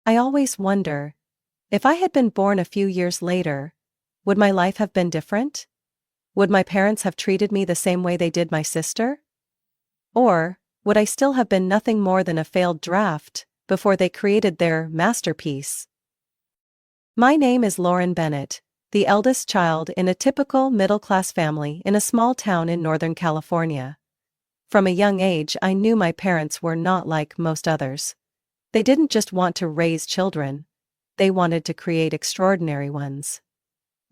I always wonder, if I had been born a few years later, would my life have been different? Would my parents have treated me the same way they did my sister? Or would I still have been nothing more than a failed draft before they created their masterpiece? My name is Lauren Bennett, the eldest child in a typical middle-class family in a small town in Northern California. From a young age, I knew my parents were not like most others. They didn't just want to raise children, they wanted to create extraordinary ones.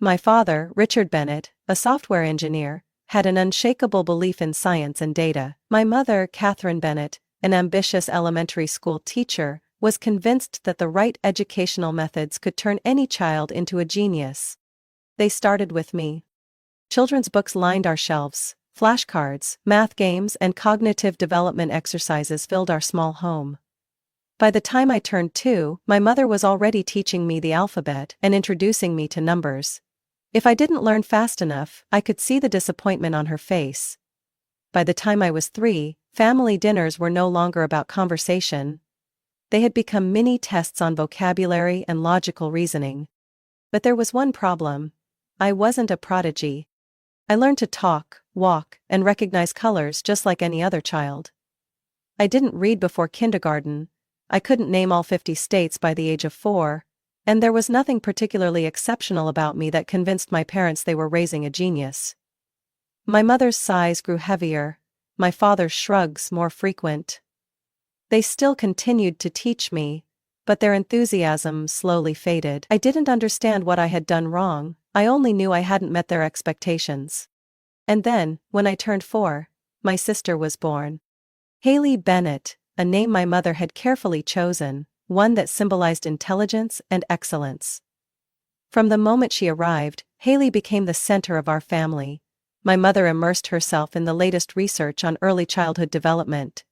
My father, Richard Bennett, a software engineer, had an unshakable belief in science and data. My mother, Catherine Bennett, an ambitious elementary school teacher, was convinced that the right educational methods could turn any child into a genius. They started with me. Children's books lined our shelves, flashcards, math games, and cognitive development exercises filled our small home. By the time I turned 2, my mother was already teaching me the alphabet and introducing me to numbers. If I didn't learn fast enough, I could see the disappointment on her face. By the time I was 3, family dinners were no longer about conversation. They had become mini tests on vocabulary and logical reasoning. But there was one problem. I wasn't a prodigy. I learned to talk, walk, and recognize colors just like any other child. I didn't read before kindergarten. I couldn't name all 50 states by the age of 4, and there was nothing particularly exceptional about me that convinced my parents they were raising a genius. My mother's sighs grew heavier, my father's shrugs more frequent. They still continued to teach me, but their enthusiasm slowly faded. I didn't understand what I had done wrong, I only knew I hadn't met their expectations. And then, when I turned 4, my sister was born. Haley Bennett, a name my mother had carefully chosen, one that symbolized intelligence and excellence. From the moment she arrived, Haley became the center of our family. My mother immersed herself in the latest research on early childhood development.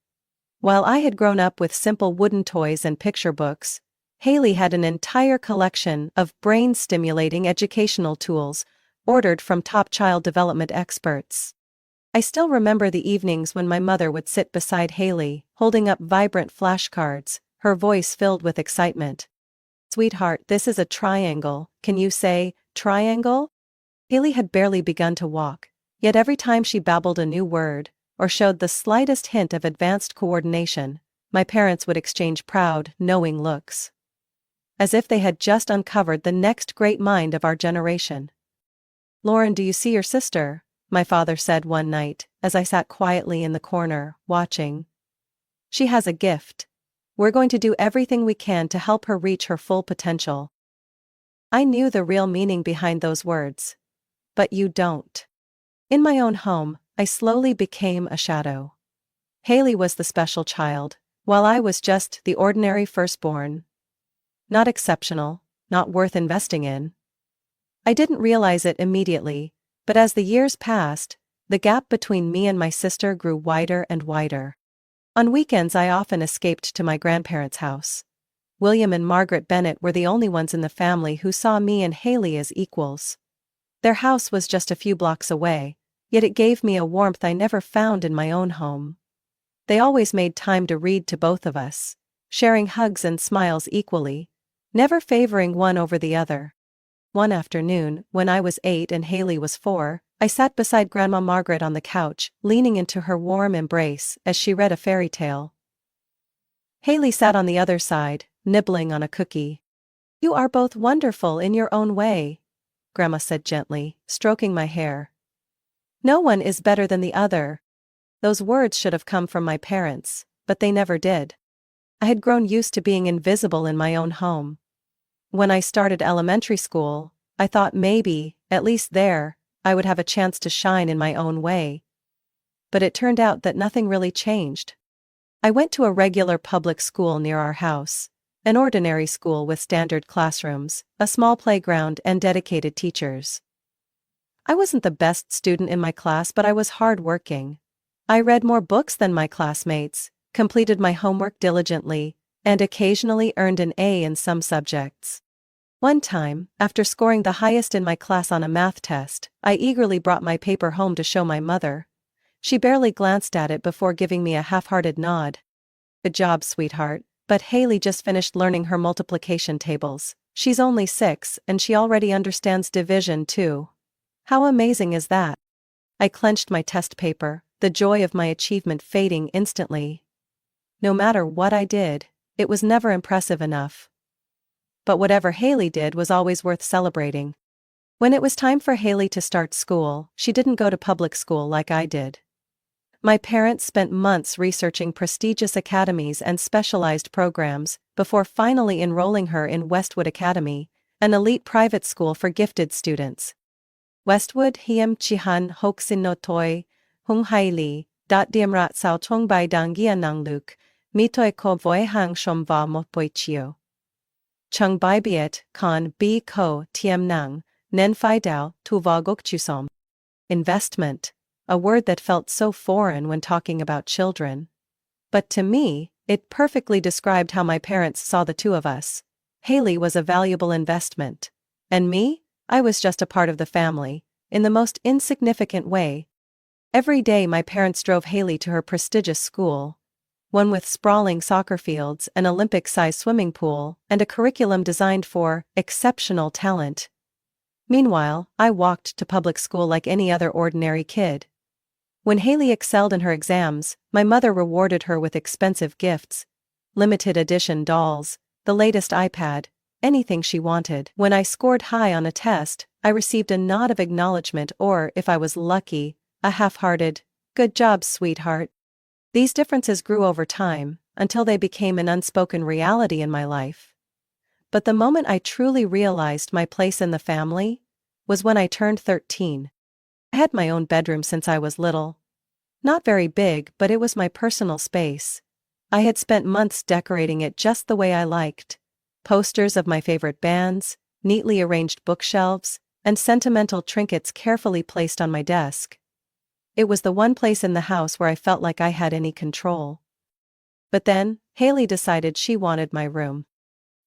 While I had grown up with simple wooden toys and picture books, Haley had an entire collection of brain-stimulating educational tools, ordered from top child development experts. I still remember the evenings when my mother would sit beside Haley, holding up vibrant flashcards, her voice filled with excitement. "Sweetheart, this is a triangle, can you say, triangle?" Haley had barely begun to walk, yet every time she babbled a new word, or showed the slightest hint of advanced coordination, my parents would exchange proud, knowing looks. As if they had just uncovered the next great mind of our generation. "Lauren, do you see your sister?" my father said one night, as I sat quietly in the corner, watching. "She has a gift. We're going to do everything we can to help her reach her full potential." I knew the real meaning behind those words. But you don't. In my own home, I slowly became a shadow. Haley was the special child, while I was just the ordinary firstborn. Not exceptional, not worth investing in. I didn't realize it immediately, but as the years passed, the gap between me and my sister grew wider and wider. On weekends I often escaped to my grandparents' house. William and Margaret Bennett were the only ones in the family who saw me and Haley as equals. Their house was just a few blocks away, yet it gave me a warmth I never found in my own home. They always made time to read to both of us, sharing hugs and smiles equally, never favoring one over the other. One afternoon, when I was 8 and Haley was 4, I sat beside Grandma Margaret on the couch, leaning into her warm embrace as she read a fairy tale. Haley sat on the other side, nibbling on a cookie. "You are both wonderful in your own way," Grandma said gently, stroking my hair. "No one is better than the other." Those words should have come from my parents, but they never did. I had grown used to being invisible in my own home. When I started elementary school, I thought maybe, at least there, I would have a chance to shine in my own way. But it turned out that nothing really changed. I went to a regular public school near our house, an ordinary school with standard classrooms, a small playground, and dedicated teachers. I wasn't the best student in my class, but I was hardworking. I read more books than my classmates, completed my homework diligently, and occasionally earned an A in some subjects. One time, after scoring the highest in my class on a math test, I eagerly brought my paper home to show my mother. She barely glanced at it before giving me a half-hearted nod. "Good job, sweetheart. But Haley just finished learning her multiplication tables. She's only 6 and she already understands division too. How amazing is that? I clenched my test paper, the joy of my achievement fading instantly. No matter what I did, it was never impressive enough. But whatever Haley did was always worth celebrating. When it was time for Haley to start school, she didn't go to public school like I did. My parents spent months researching prestigious academies and specialized programs before finally enrolling her in Westwood Academy, an elite private school for gifted students. Westwood hiam chihan hoxin no toi, hung haili, diamrat sao chong bai dangia nang luk, mitoi ko voi hang shom va mo poichio. Chung bai biet, con bi ko tiem nang, nen fai dao, tu va gokchusom. Investment, a word that felt so foreign when talking about children. But to me, it perfectly described how my parents saw the two of us. Haley was a valuable investment. And me? I was just a part of the family, in the most insignificant way. Every day my parents drove Haley to her prestigious school, one with sprawling soccer fields, an Olympic-sized swimming pool, and a curriculum designed for exceptional talent. Meanwhile, I walked to public school like any other ordinary kid. When Haley excelled in her exams, my mother rewarded her with expensive gifts, limited edition dolls, the latest iPad, anything she wanted. When I scored high on a test, I received a nod of acknowledgement or, if I was lucky, a half-hearted, "Good job, sweetheart." These differences grew over time, until they became an unspoken reality in my life. But the moment I truly realized my place in the family was when I turned 13. I had my own bedroom since I was little. Not very big, but it was my personal space. I had spent months decorating it just the way I liked. Posters of my favorite bands, neatly arranged bookshelves, and sentimental trinkets carefully placed on my desk. It was the one place in the house where I felt like I had any control. But then, Haley decided she wanted my room.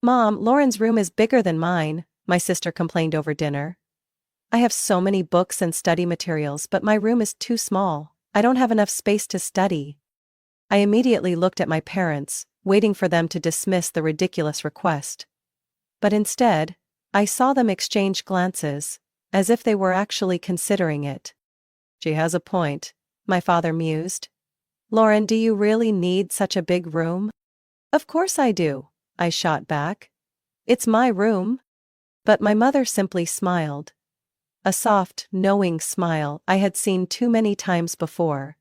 "Mom, Lauren's room is bigger than mine," my sister complained over dinner. "I have so many books and study materials, but my room is too small. I don't have enough space to study." I immediately looked at my parents, waiting for them to dismiss the ridiculous request. But instead, I saw them exchange glances, as if they were actually considering it. "She has a point," my father mused. "Lauren, do you really need such a big room?" "Of course I do," I shot back. "It's my room." But my mother simply smiled. A soft, knowing smile I had seen too many times before.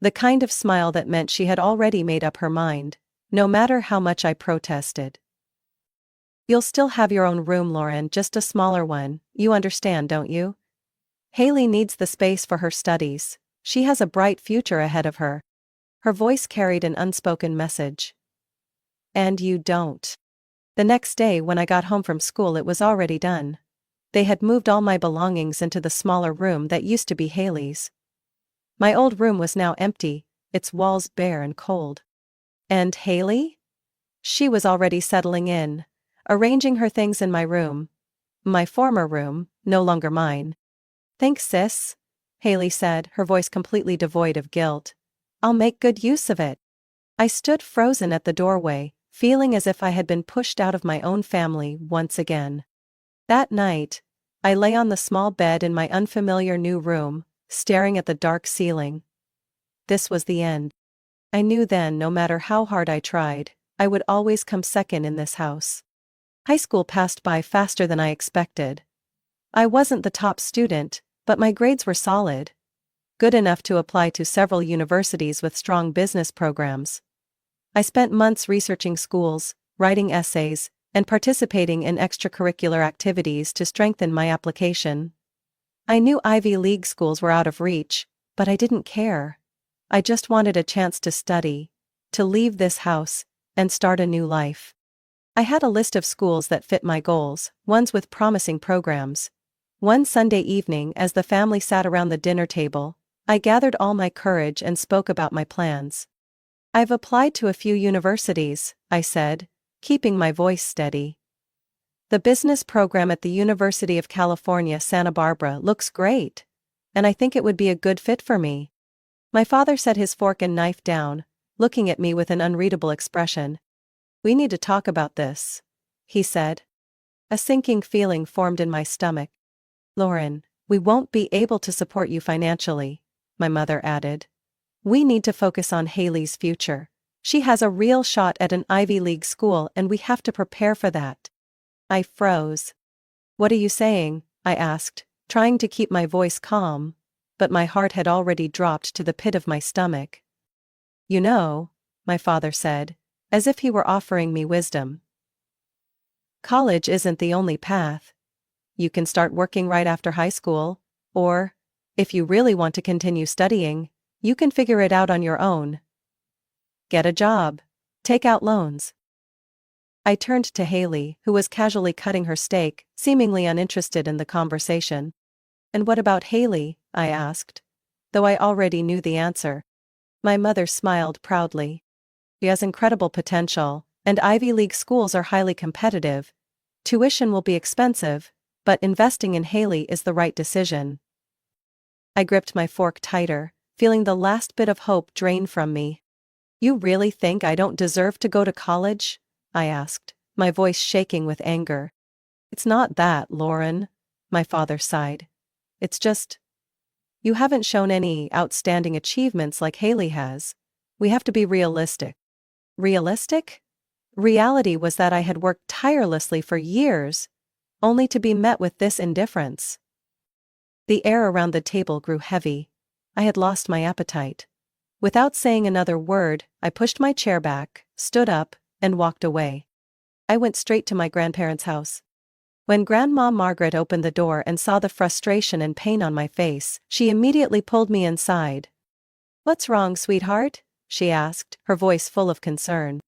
The kind of smile that meant she had already made up her mind, no matter how much I protested. "You'll still have your own room, Lauren, just a smaller one, you understand, don't you? Haley needs the space for her studies. She has a bright future ahead of her." Her voice carried an unspoken message. "And you don't." The next day when I got home from school it was already done. They had moved all my belongings into the smaller room that used to be Haley's. My old room was now empty, its walls bare and cold. And Haley? She was already settling in, arranging her things in my room. My former room, no longer mine. "Thanks, sis," Haley said, her voice completely devoid of guilt. "I'll make good use of it." I stood frozen at the doorway, feeling as if I had been pushed out of my own family once again. That night, I lay on the small bed in my unfamiliar new room, staring at the dark ceiling. This was the end. I knew then no matter how hard I tried, I would always come second in this house. High school passed by faster than I expected. I wasn't the top student, but my grades were solid. Good enough to apply to several universities with strong business programs. I spent months researching schools, writing essays, and participating in extracurricular activities to strengthen my application. I knew Ivy League schools were out of reach, but I didn't care. I just wanted a chance to study, to leave this house, and start a new life. I had a list of schools that fit my goals, ones with promising programs. One Sunday evening, as the family sat around the dinner table, I gathered all my courage and spoke about my plans. "I've applied to a few universities," I said, keeping my voice steady. "The business program at the University of California, Santa Barbara looks great, and I think it would be a good fit for me." My father set his fork and knife down, looking at me with an unreadable expression. We need to talk about this, he said. A sinking feeling formed in my stomach. Lauren, we won't be able to support you financially, my mother added. We need to focus on Haley's future. She has a real shot at an Ivy League school and we have to prepare for that. I froze. What are you saying? I asked, trying to keep my voice calm, but my heart had already dropped to the pit of my stomach. You know, my father said, as if he were offering me wisdom. College isn't the only path. You can start working right after high school, or, if you really want to continue studying, you can figure it out on your own. Get a job. Take out loans. I turned to Haley, who was casually cutting her steak, seemingly uninterested in the conversation. And what about Haley? I asked, though I already knew the answer. My mother smiled proudly. She has incredible potential, and Ivy League schools are highly competitive. Tuition will be expensive, but investing in Haley is the right decision. I gripped my fork tighter, feeling the last bit of hope drain from me. You really think I don't deserve to go to college? I asked, my voice shaking with anger. It's not that, Lauren, my father sighed. It's just, you haven't shown any outstanding achievements like Haley has. We have to be realistic. Realistic? Reality was that I had worked tirelessly for years, only to be met with this indifference. The air around the table grew heavy. I had lost my appetite. Without saying another word, I pushed my chair back, stood up, and walked away. I went straight to my grandparents' house. When Grandma Margaret opened the door and saw the frustration and pain on my face, she immediately pulled me inside. "What's wrong, sweetheart?" she asked, her voice full of concern.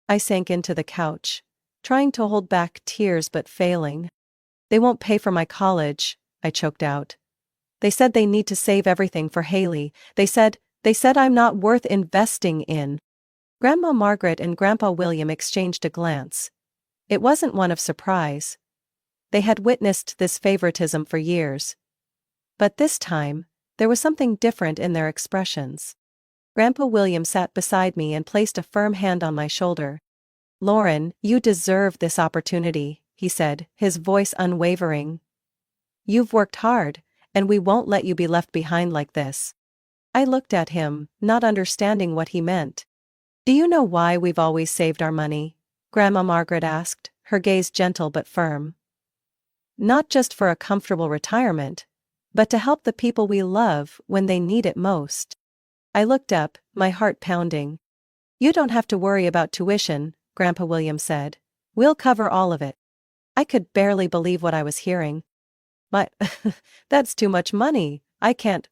I sank into the couch, trying to hold back tears but failing. "They won't pay for my college," I choked out. "They said they need to save everything for Haley. They said I'm not worth investing in." Grandma Margaret and Grandpa William exchanged a glance. It wasn't one of surprise. They had witnessed this favoritism for years. But this time, there was something different in their expressions. Grandpa William sat beside me and placed a firm hand on my shoulder. "Lauren, you deserve this opportunity," he said, his voice unwavering. "You've worked hard, and we won't let you be left behind like this." I looked at him, not understanding what he meant. "Do you know why we've always saved our money?" Grandma Margaret asked, her gaze gentle but firm. "Not just for a comfortable retirement, but to help the people we love when they need it most." I looked up, my heart pounding. "You don't have to worry about tuition," Grandpa William said. "We'll cover all of it." I could barely believe what I was hearing. "But that's too much money, I can't."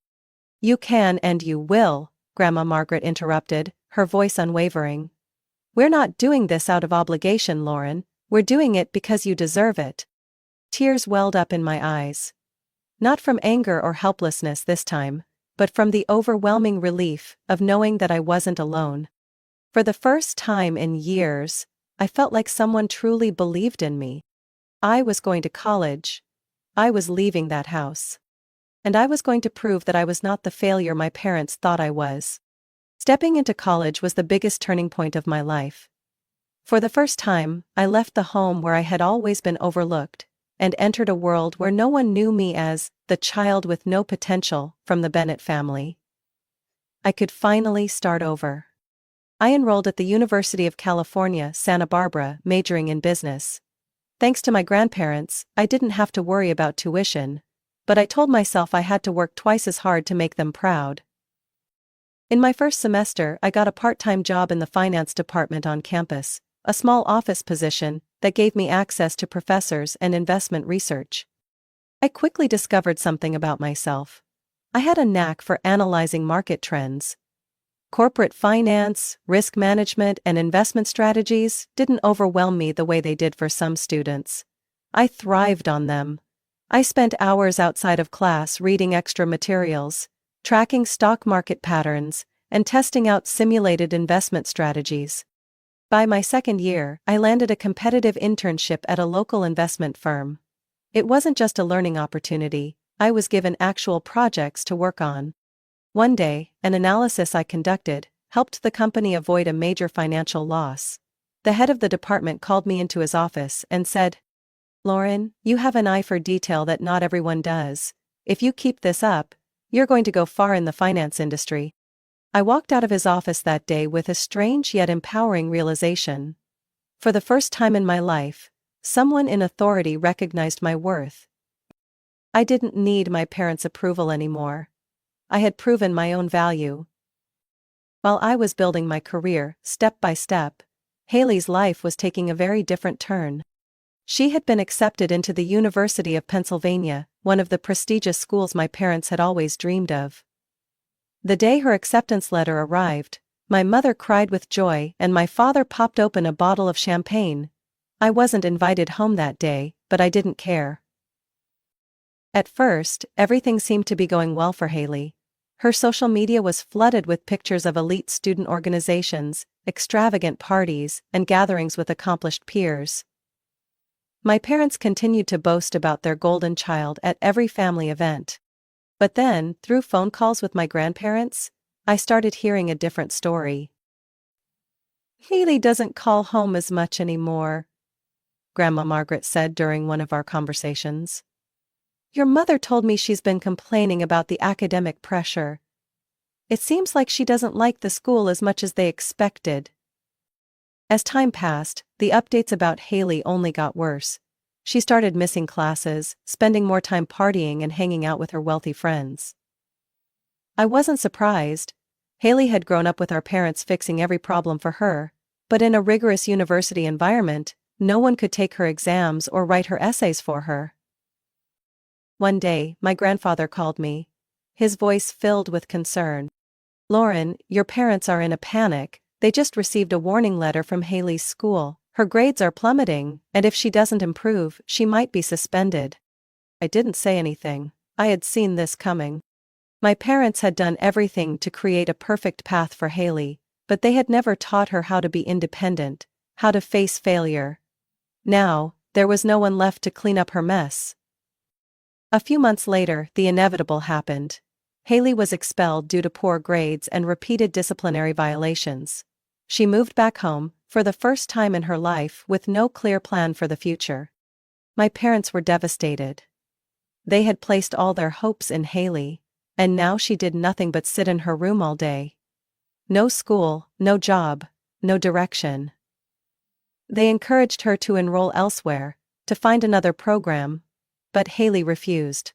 "You can and you will," Grandma Margaret interrupted, her voice unwavering. "We're not doing this out of obligation, Lauren. We're doing it because you deserve it." Tears welled up in my eyes. Not from anger or helplessness this time, but from the overwhelming relief of knowing that I wasn't alone. For the first time in years, I felt like someone truly believed in me. I was going to college. I was leaving that house. And I was going to prove that I was not the failure my parents thought I was. Stepping into college was the biggest turning point of my life. For the first time, I left the home where I had always been overlooked, and entered a world where no one knew me as the child with no potential from the Bennett family. I could finally start over. I enrolled at the University of California, Santa Barbara, majoring in business. Thanks to my grandparents, I didn't have to worry about tuition, but I told myself I had to work twice as hard to make them proud. In my first semester, I got a part-time job in the finance department on campus, a small office position that gave me access to professors and investment research. I quickly discovered something about myself. I had a knack for analyzing market trends. Corporate finance, risk management, and investment strategies didn't overwhelm me the way they did for some students. I thrived on them. I spent hours outside of class reading extra materials, tracking stock market patterns, and testing out simulated investment strategies. By my second year, I landed a competitive internship at a local investment firm. It wasn't just a learning opportunity, I was given actual projects to work on. One day, an analysis I conducted helped the company avoid a major financial loss. The head of the department called me into his office and said, "Lauren, you have an eye for detail that not everyone does. If you keep this up, you're going to go far in the finance industry." I walked out of his office that day with a strange yet empowering realization. For the first time in my life, someone in authority recognized my worth. I didn't need my parents' approval anymore. I had proven my own value. While I was building my career, step by step, Haley's life was taking a very different turn. She had been accepted into the University of Pennsylvania, one of the prestigious schools my parents had always dreamed of. The day her acceptance letter arrived, my mother cried with joy and my father popped open a bottle of champagne. I wasn't invited home that day, but I didn't care. At first, everything seemed to be going well for Haley. Her social media was flooded with pictures of elite student organizations, extravagant parties, and gatherings with accomplished peers. My parents continued to boast about their golden child at every family event. But then, through phone calls with my grandparents, I started hearing a different story. "Haley doesn't call home as much anymore," Grandma Margaret said during one of our conversations. "Your mother told me she's been complaining about the academic pressure. It seems like she doesn't like the school as much as they expected." As time passed, the updates about Haley only got worse. She started missing classes, spending more time partying and hanging out with her wealthy friends. I wasn't surprised. Haley had grown up with our parents fixing every problem for her, but in a rigorous university environment, no one could take her exams or write her essays for her. One day, my grandfather called me, his voice filled with concern. "Lauren, your parents are in a panic. They just received a warning letter from Haley's school. Her grades are plummeting, and if she doesn't improve, she might be suspended." I didn't say anything. I had seen this coming. My parents had done everything to create a perfect path for Haley, but they had never taught her how to be independent, how to face failure. Now, there was no one left to clean up her mess. A few months later, the inevitable happened. Haley was expelled due to poor grades and repeated disciplinary violations. She moved back home, for the first time in her life, with no clear plan for the future. My parents were devastated. They had placed all their hopes in Haley, and now she did nothing but sit in her room all day. No school, no job, no direction. They encouraged her to enroll elsewhere, to find another program, but Haley refused.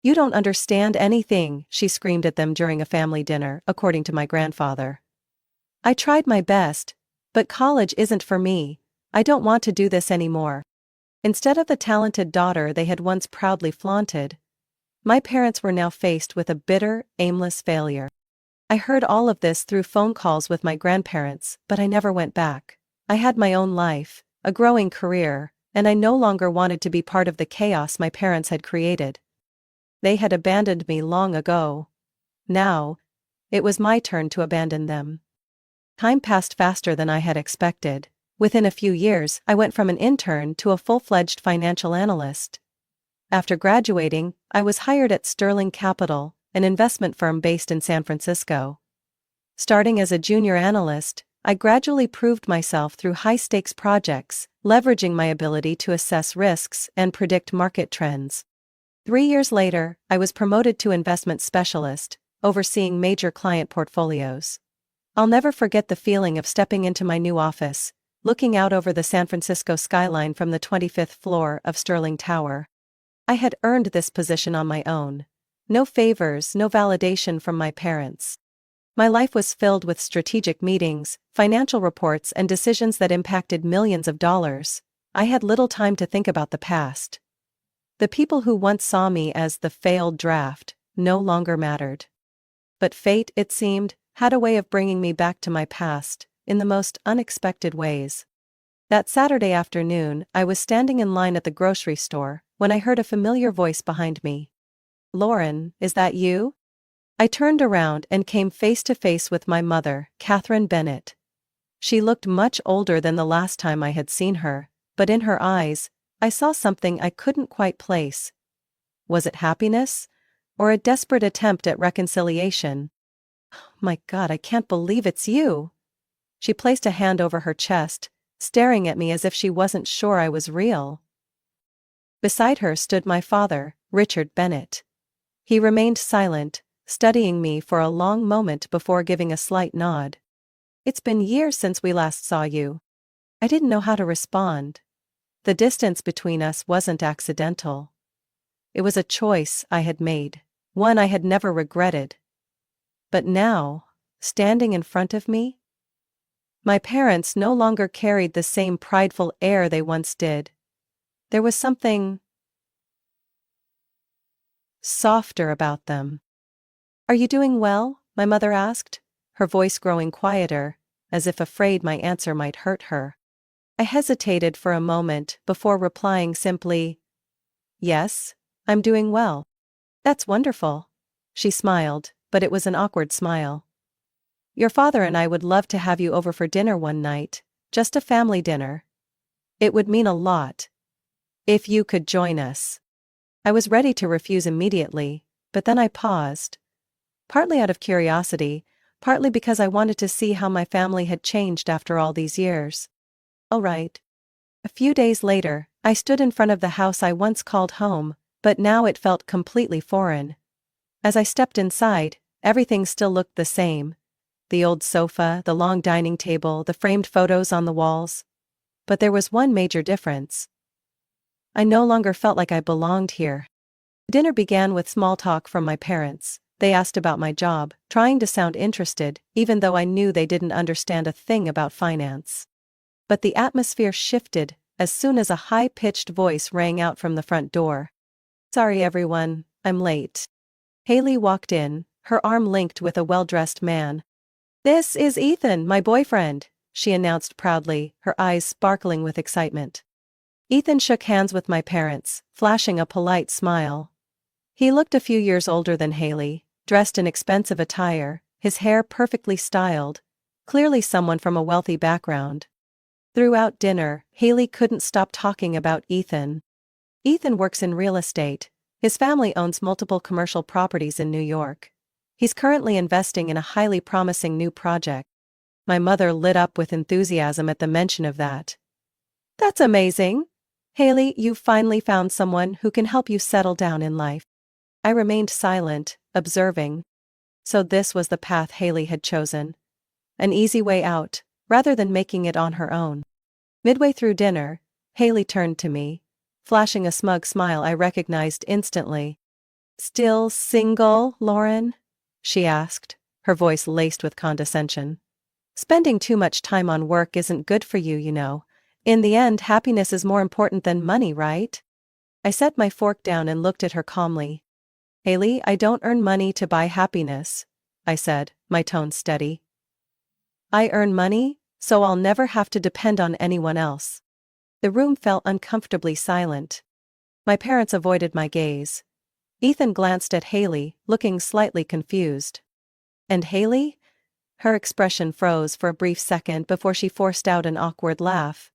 "You don't understand anything," she screamed at them during a family dinner, according to my grandfather. "I tried my best, but college isn't for me. I don't want to do this anymore." Instead of the talented daughter they had once proudly flaunted, my parents were now faced with a bitter, aimless failure. I heard all of this through phone calls with my grandparents, but I never went back. I had my own life, a growing career, and I no longer wanted to be part of the chaos my parents had created. They had abandoned me long ago. Now, it was my turn to abandon them. Time passed faster than I had expected. Within a few years, I went from an intern to a full-fledged financial analyst. After graduating, I was hired at Sterling Capital, an investment firm based in San Francisco. Starting as a junior analyst, I gradually proved myself through high-stakes projects, leveraging my ability to assess risks and predict market trends. 3 years later, I was promoted to investment specialist, overseeing major client portfolios. I'll never forget the feeling of stepping into my new office, looking out over the San Francisco skyline from the 25th floor of Sterling Tower. I had earned this position on my own. No favors, no validation from my parents. My life was filled with strategic meetings, financial reports, and decisions that impacted millions of dollars. I had little time to think about the past. The people who once saw me as the failed draft no longer mattered. But fate, it seemed, had a way of bringing me back to my past, in the most unexpected ways. That Saturday afternoon, I was standing in line at the grocery store, when I heard a familiar voice behind me. "Lauren, is that you?" I turned around and came face to face with my mother, Catherine Bennett. She looked much older than the last time I had seen her, but in her eyes, I saw something I couldn't quite place. Was it happiness? Or a desperate attempt at reconciliation? "My God, I can't believe it's you." She placed a hand over her chest, staring at me as if she wasn't sure I was real. Beside her stood my father, Richard Bennett. He remained silent, studying me for a long moment before giving a slight nod. "It's been years since we last saw you." I didn't know how to respond. The distance between us wasn't accidental. It was a choice I had made, one I had never regretted. But now, standing in front of me, my parents no longer carried the same prideful air they once did. There was something softer about them. "Are you doing well?" my mother asked, her voice growing quieter, as if afraid my answer might hurt her. I hesitated for a moment before replying simply, "Yes, I'm doing well." "That's wonderful." She smiled, but it was an awkward smile. "Your father and I would love to have you over for dinner one night, just a family dinner. It would mean a lot if you could join us." I was ready to refuse immediately, but then I paused. Partly out of curiosity, partly because I wanted to see how my family had changed after all these years. "All right." A few days later, I stood in front of the house I once called home, but now it felt completely foreign. As I stepped inside, everything still looked the same. The old sofa, the long dining table, the framed photos on the walls. But there was one major difference. I no longer felt like I belonged here. Dinner began with small talk from my parents. They asked about my job, trying to sound interested, even though I knew they didn't understand a thing about finance. But the atmosphere shifted as soon as a high-pitched voice rang out from the front door. "Sorry everyone, I'm late." Haley walked in, her arm linked with a well-dressed man. "This is Ethan, my boyfriend," she announced proudly, her eyes sparkling with excitement. Ethan shook hands with my parents, flashing a polite smile. He looked a few years older than Haley, dressed in expensive attire, his hair perfectly styled, clearly someone from a wealthy background. Throughout dinner, Haley couldn't stop talking about Ethan. Ethan works in real estate. His family owns multiple commercial properties in New York. He's currently investing in a highly promising new project. My mother lit up with enthusiasm at the mention of that. "That's amazing! Haley, you've finally found someone who can help you settle down in life." I remained silent, observing. So this was the path Haley had chosen. An easy way out, rather than making it on her own. Midway through dinner, Haley turned to me, flashing a smug smile I recognized instantly. "Still single, Lauren?" she asked, her voice laced with condescension. "Spending too much time on work isn't good for you, you know. In the end, happiness is more important than money, right?" I set my fork down and looked at her calmly. "Haley, I don't earn money to buy happiness," I said, my tone steady. "I earn money, so I'll never have to depend on anyone else." The room felt uncomfortably silent. My parents avoided my gaze. Ethan glanced at Haley, looking slightly confused. "And Haley?" Her expression froze for a brief second before she forced out an awkward laugh.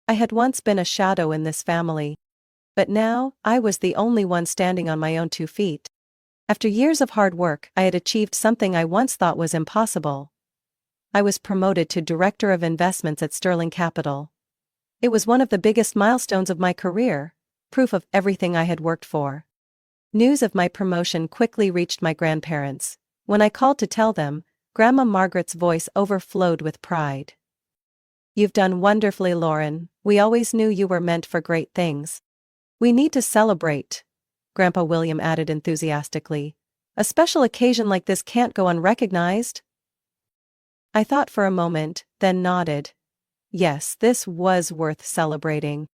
I had once been a shadow in this family. But now, I was the only one standing on my own 2 feet. After years of hard work, I had achieved something I once thought was impossible. I was promoted to Director of Investments at Sterling Capital. It was one of the biggest milestones of my career, proof of everything I had worked for. News of my promotion quickly reached my grandparents. When I called to tell them, Grandma Margaret's voice overflowed with pride. "You've done wonderfully, Lauren. We always knew you were meant for great things." "We need to celebrate," Grandpa William added enthusiastically. "A special occasion like this can't go unrecognized." I thought for a moment, then nodded. Yes, this was worth celebrating.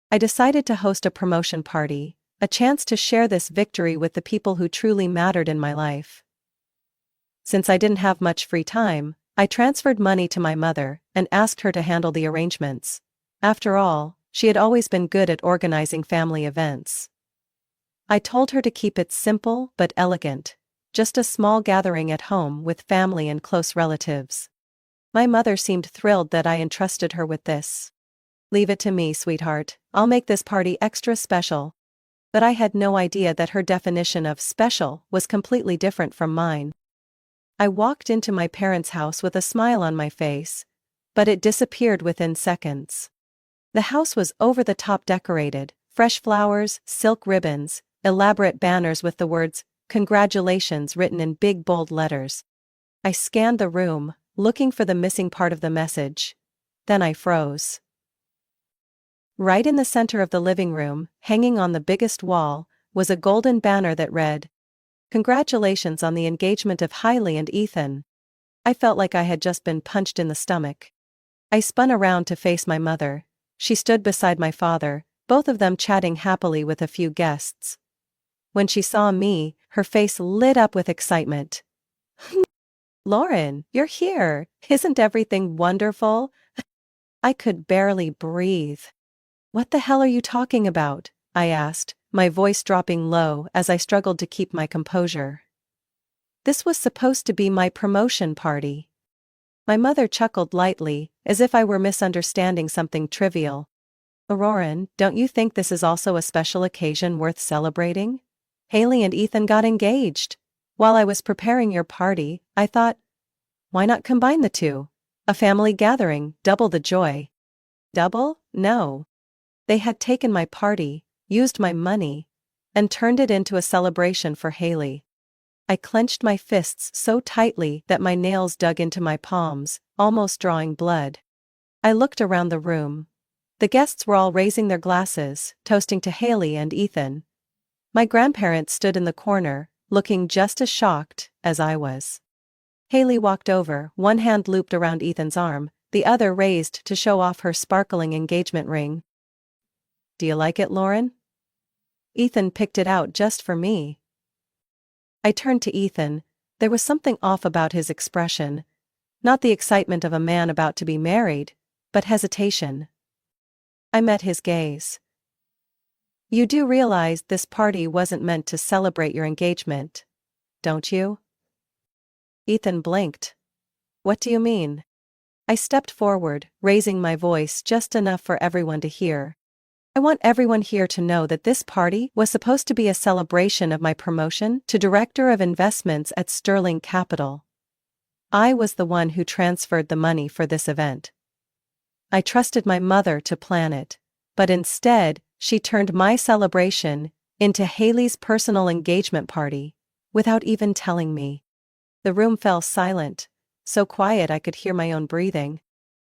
I decided to host a promotion party, a chance to share this victory with the people who truly mattered in my life. Since I didn't have much free time, I transferred money to my mother and asked her to handle the arrangements. After all, she had always been good at organizing family events. I told her to keep it simple but elegant, just a small gathering at home with family and close relatives. My mother seemed thrilled that I entrusted her with this. "Leave it to me, sweetheart, I'll make this party extra special." But I had no idea that her definition of special was completely different from mine. I walked into my parents' house with a smile on my face. but it disappeared within seconds. The house was over-the-top decorated, fresh flowers, silk ribbons, elaborate banners with the words, "Congratulations" written in big bold letters. I scanned the room, looking for the missing part of the message. Then I froze. Right in the center of the living room, hanging on the biggest wall, was a golden banner that read, "Congratulations on the engagement of Hailey and Ethan." I felt like I had just been punched in the stomach. I spun around to face my mother. She stood beside my father, both of them chatting happily with a few guests. When she saw me, her face lit up with excitement. "Lauren, you're here! Isn't everything wonderful?" I could barely breathe. "What the hell are you talking about?" I asked, my voice dropping low as I struggled to keep my composure. "This was supposed to be my promotion party." My mother chuckled lightly, as if I were misunderstanding something trivial. "Auroran, don't you think this is also a special occasion worth celebrating? Hailey and Ethan got engaged. While I was preparing your party, I thought, why not combine the two? A family gathering, double the joy." Double? No. They had taken my party, used my money, and turned it into a celebration for Hailey. I clenched my fists so tightly that my nails dug into my palms, almost drawing blood. I looked around the room. The guests were all raising their glasses, toasting to Hailey and Ethan. My grandparents stood in the corner, looking just as shocked as I was. Hailey walked over, one hand looped around Ethan's arm, the other raised to show off her sparkling engagement ring. "Do you like it, Lauren?" "Ethan picked it out just for me." I turned to Ethan. There was something off about his expression. Not the excitement of a man about to be married, but hesitation. I met his gaze. "You do realize this party wasn't meant to celebrate your engagement, don't you?" Ethan blinked. "What do you mean?" I stepped forward, raising my voice just enough for everyone to hear. "I want everyone here to know that this party was supposed to be a celebration of my promotion to Director of Investments at Sterling Capital. I was the one who transferred the money for this event. I trusted my mother to plan it, but instead, she turned my celebration into Hailey's personal engagement party, without even telling me." The room fell silent, so quiet I could hear my own breathing.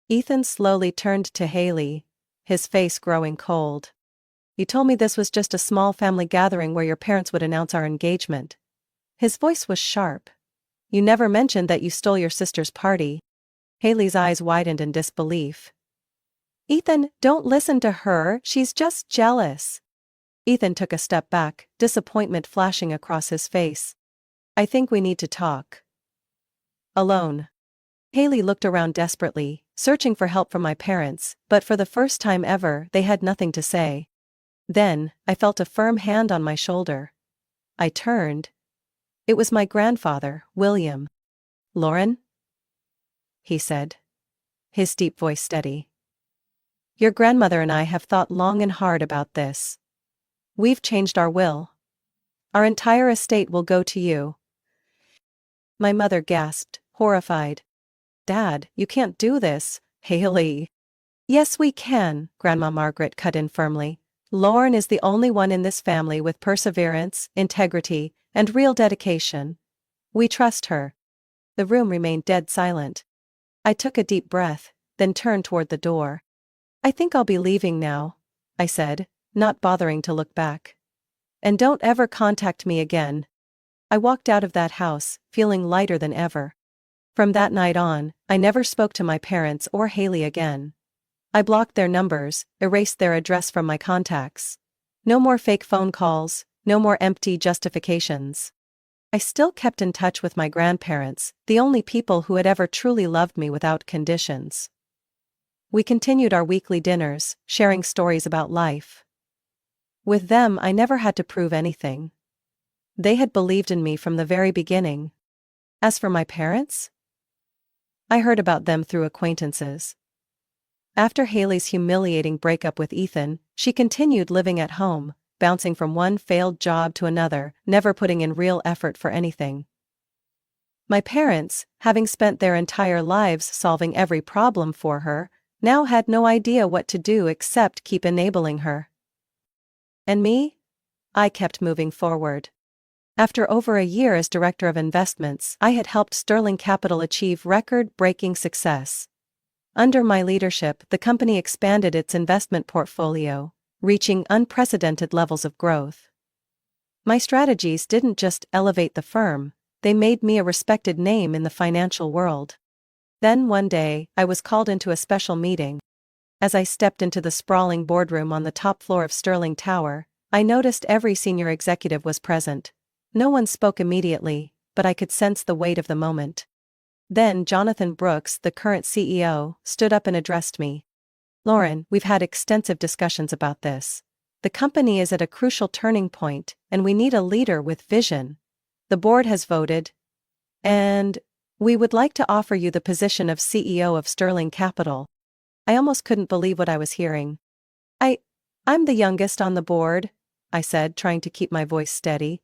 Ethan slowly turned to Hailey, his face growing cold. "You told me this was just a small family gathering where your parents would announce our engagement." His voice was sharp. "You never mentioned that you stole your sister's party." Hailey's eyes widened in disbelief. "Ethan, don't listen to her, she's just jealous." Ethan took a step back, disappointment flashing across his face. "I think we need to talk. Alone." Hailey looked around desperately, searching for help from my parents, but for the first time ever, they had nothing to say. Then, I felt a firm hand on my shoulder. I turned. It was my grandfather, William. "Lauren?" he said, his deep voice steady. "Your grandmother and I have thought long and hard about this. We've changed our will. Our entire estate will go to you." My mother gasped, horrified. "Dad, you can't do this, Hailey." "Yes we can," Grandma Margaret cut in firmly. "Lauren is the only one in this family with perseverance, integrity, and real dedication. We trust her." The room remained dead silent. I took a deep breath, then turned toward the door. "I think I'll be leaving now," I said, not bothering to look back. "And don't ever contact me again." I walked out of that house, feeling lighter than ever. From that night on, I never spoke to my parents or Hailey again. I blocked their numbers, erased their address from my contacts. No more fake phone calls, no more empty justifications. I still kept in touch with my grandparents, the only people who had ever truly loved me without conditions. We continued our weekly dinners, sharing stories about life. With them, I never had to prove anything. They had believed in me from the very beginning. As for my parents, I heard about them through acquaintances. After Hailey's humiliating breakup with Ethan, she continued living at home, bouncing from one failed job to another, never putting in real effort for anything. My parents, having spent their entire lives solving every problem for her, now had no idea what to do except keep enabling her. And me? I kept moving forward. After over a year as Director of Investments, I had helped Sterling Capital achieve record-breaking success. Under my leadership, the company expanded its investment portfolio, reaching unprecedented levels of growth. My strategies didn't just elevate the firm, they made me a respected name in the financial world. Then one day, I was called into a special meeting. As I stepped into the sprawling boardroom on the top floor of Sterling Tower, I noticed every senior executive was present. No one spoke immediately, but I could sense the weight of the moment. Then Jonathan Brooks, the current CEO, stood up and addressed me. "Lauren, we've had extensive discussions about this. The company is at a crucial turning point, and we need a leader with vision. The board has voted, and we would like to offer you the position of CEO of Sterling Capital." I almost couldn't believe what I was hearing. I'm the youngest on the board," I said, trying to keep my voice steady.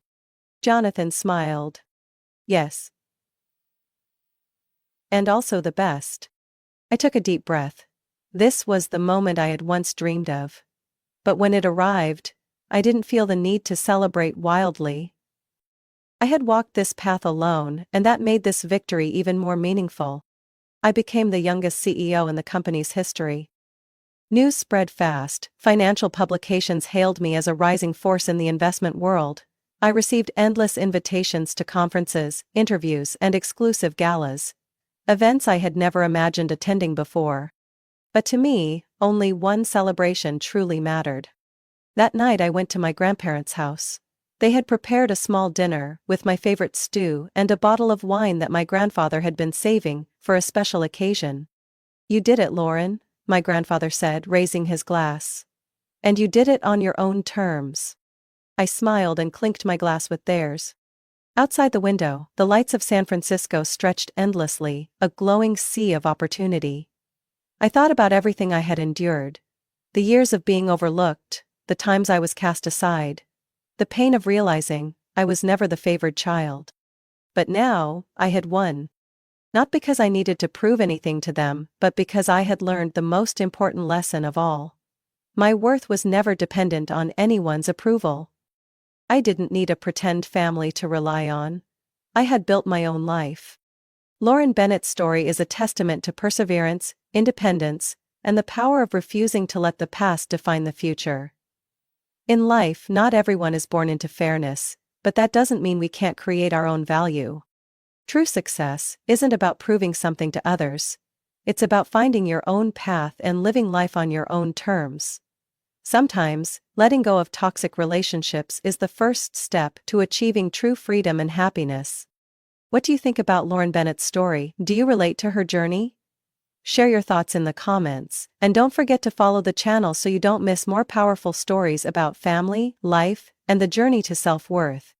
Jonathan smiled. "Yes. And also the best." I took a deep breath. This was the moment I had once dreamed of. But when it arrived, I didn't feel the need to celebrate wildly. I had walked this path alone, and that made this victory even more meaningful. I became the youngest CEO in the company's history. News spread fast. Financial publications hailed me as a rising force in the investment world. I received endless invitations to conferences, interviews, and exclusive galas. Events I had never imagined attending before. But to me, only one celebration truly mattered. That night I went to my grandparents' house. They had prepared a small dinner, with my favorite stew and a bottle of wine that my grandfather had been saving for a special occasion. "You did it, Lauren," my grandfather said, raising his glass. "And you did it on your own terms." I smiled and clinked my glass with theirs. Outside the window, the lights of San Francisco stretched endlessly, a glowing sea of opportunity. I thought about everything I had endured. The years of being overlooked, the times I was cast aside. The pain of realizing I was never the favored child. But now, I had won. Not because I needed to prove anything to them, but because I had learned the most important lesson of all. My worth was never dependent on anyone's approval. I didn't need a pretend family to rely on. I had built my own life. Lauren Bennett's story is a testament to perseverance, independence, and the power of refusing to let the past define the future. In life, not everyone is born into fairness, but that doesn't mean we can't create our own value. True success isn't about proving something to others. It's about finding your own path and living life on your own terms. Sometimes, letting go of toxic relationships is the first step to achieving true freedom and happiness. What do you think about Lauren Bennett's story? Do you relate to her journey? Share your thoughts in the comments, and don't forget to follow the channel so you don't miss more powerful stories about family, life, and the journey to self-worth.